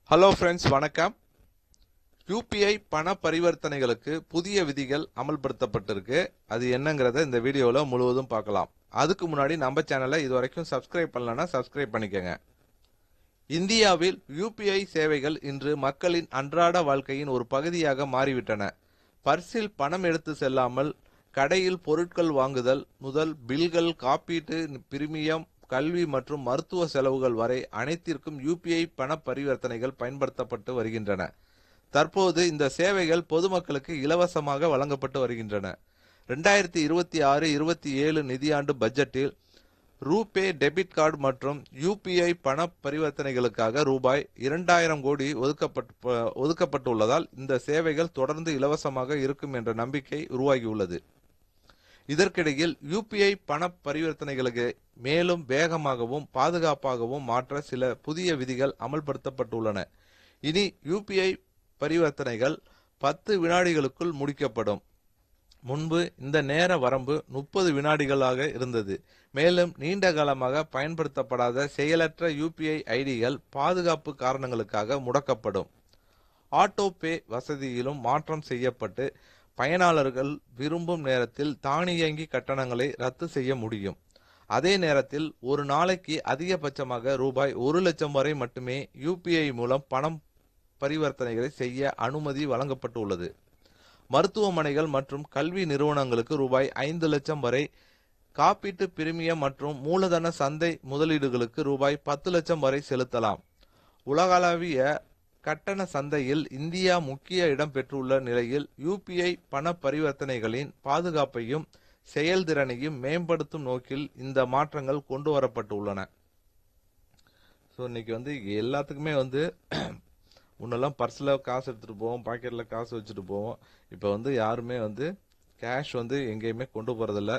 Hello friends, வணக்கம். UPI பண பரிவர்த்தனைகளுக்கு புதிய விதிகள் அமல்படுத்தப்பட்டிருக்கு. அது என்னங்கிறத இந்த வீடியோவில் முழுவதும் பார்க்கலாம். அதுக்கு முன்னாடி நம்ம சேனலை இதுவரைக்கும் சப்ஸ்கிரைப் பண்ணலன்னா சப்ஸ்கிரைப் பண்ணிக்கோங்க. இந்தியாவில் யூபிஐ சேவைகள் இன்று மக்களின் அன்றாட வாழ்க்கையின் ஒரு பகுதியாக மாறிவிட்டன. பர்சில் பணம் எடுத்து செல்லாமல் கடையில் பொருட்கள் வாங்குதல் முதல் பில்கள், காப்பீட்டு, பிரீமியம், கல்வி மற்றும் மருத்துவ செலவுகள் வரை அனைத்திற்கும் யூபிஐ பண பரிவர்த்தனைகள் பயன்படுத்தப்பட்டு வருகின்றன. தற்போது இந்த சேவைகள் பொதுமக்களுக்கு இலவசமாக வழங்கப்பட்டு வருகின்றன. 2026-27 நிதியாண்டு பட்ஜெட்டில் ரூபே டெபிட் கார்டு மற்றும் யூபிஐ பண பரிவர்த்தனைகளுக்காக ரூபாய் 2000 கோடி ஒதுக்கப்பட்டுள்ளதால் இந்த சேவைகள் தொடர்ந்து இலவசமாக இருக்கும் என்ற நம்பிக்கை உருவாகியுள்ளது. இதற்கிடையில் யூபிஐ பண பரிவர்த்தனைகளுக்கு மேலும் வேகமாகவும் பாதுகாப்பாகவும் மாற்ற சில புதிய விதிகள் அமல்படுத்தப்பட்டுள்ளன. இனி யூபிஐ பரிவர்த்தனைகள் 10 வினாடிகளுக்குள் முடிக்கப்படும். முன்பு இந்த நேர வரம்பு 30 வினாடிகளாக இருந்தது. மேலும் நீண்ட காலமாக பயன்படுத்தப்படாத செயலற்ற யூபிஐ ஐடிகள் பாதுகாப்பு காரணங்களுக்காக முடக்கப்படும். ஆட்டோ பே வசதியிலும் மாற்றம் செய்யப்பட்டு பயனாளர்கள் விரும்பும் நேரத்தில் தானியங்கி கட்டணங்களை ரத்து செய்ய முடியும். அதே நேரத்தில் ஒரு நாளைக்கு அதிகபட்சமாக ரூபாய் 1 லட்சம் வரை மட்டுமே யூபிஐ மூலம் பணம் பரிவர்த்தனைகளை செய்ய அனுமதி வழங்கப்பட்டுள்ளது. மருத்துவமனைகள் மற்றும் கல்வி நிறுவனங்களுக்கு ரூபாய் 5 லட்சம் வரை, காப்பீட்டு, பிரீமியம் மற்றும் மூலதன சந்தை முதலீடுகளுக்கு ரூபாய் 10 லட்சம் வரை செலுத்தலாம். உலகளவிய கட்டண சந்தையில் இந்தியா முக்கிய இடம் பெற்றுள்ள நிலையில் யூபிஐ பண பரிவர்த்தனைகளின் பாதுகாப்பையும் செயல்திறனையும் மேம்படுத்தும் நோக்கில் இந்த மாற்றங்கள் கொண்டு வரப்பட்டுள்ளன. ஸோ இன்னைக்கு எல்லாத்துக்குமே முன்னெல்லாம் பர்ஸில் காசு எடுத்துகிட்டு போவோம், பாக்கெட்டில் காசு வச்சுட்டு போவோம். இப்போ யாருமே கேஷ் எங்கேயுமே கொண்டு போகிறதில்ல.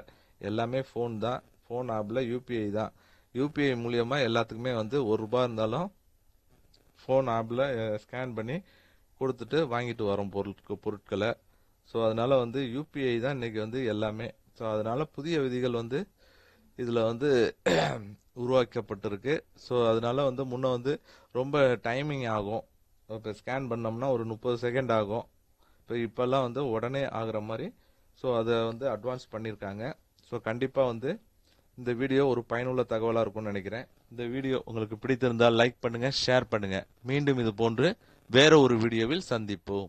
எல்லாமே ஃபோன் தான். ஃபோன் ஆப்பில் யூபிஐ தான். யூபிஐ மூலியமாக எல்லாத்துக்குமே 1 ரூபா இருந்தாலும் ஃபோன் ஆப்பில் ஸ்கேன் பண்ணி கொடுத்துட்டு வாங்கிட்டு வரோம் பொருட்களை. ஸோ அதனால் யூபிஐ தான் இன்றைக்கி எல்லாமே. ஸோ அதனால் புதிய விதிகள் இதில் உருவாக்கப்பட்டிருக்கு. ஸோ அதனால முன்ன ரொம்ப டைமிங் ஆகும். இப்போ ஸ்கேன் பண்ணோம்னா ஒரு 30 செகண்ட் ஆகும். இப்போல்லாம் உடனே ஆகுற மாதிரி ஸோ அதை அட்வான்ஸ் பண்ணியிருக்காங்க. ஸோ கண்டிப்பாக இந்த வீடியோ ஒரு பயனுள்ள தகவலாக இருக்கும்னு நினைக்கிறேன். இந்த வீடியோ உங்களுக்கு பிடித்திருந்தால் லைக் பண்ணுங்க, ஷேர் பண்ணுங்க. மீண்டும் இது போன்று வேற ஒரு வீடியோவில் சந்திப்போம்.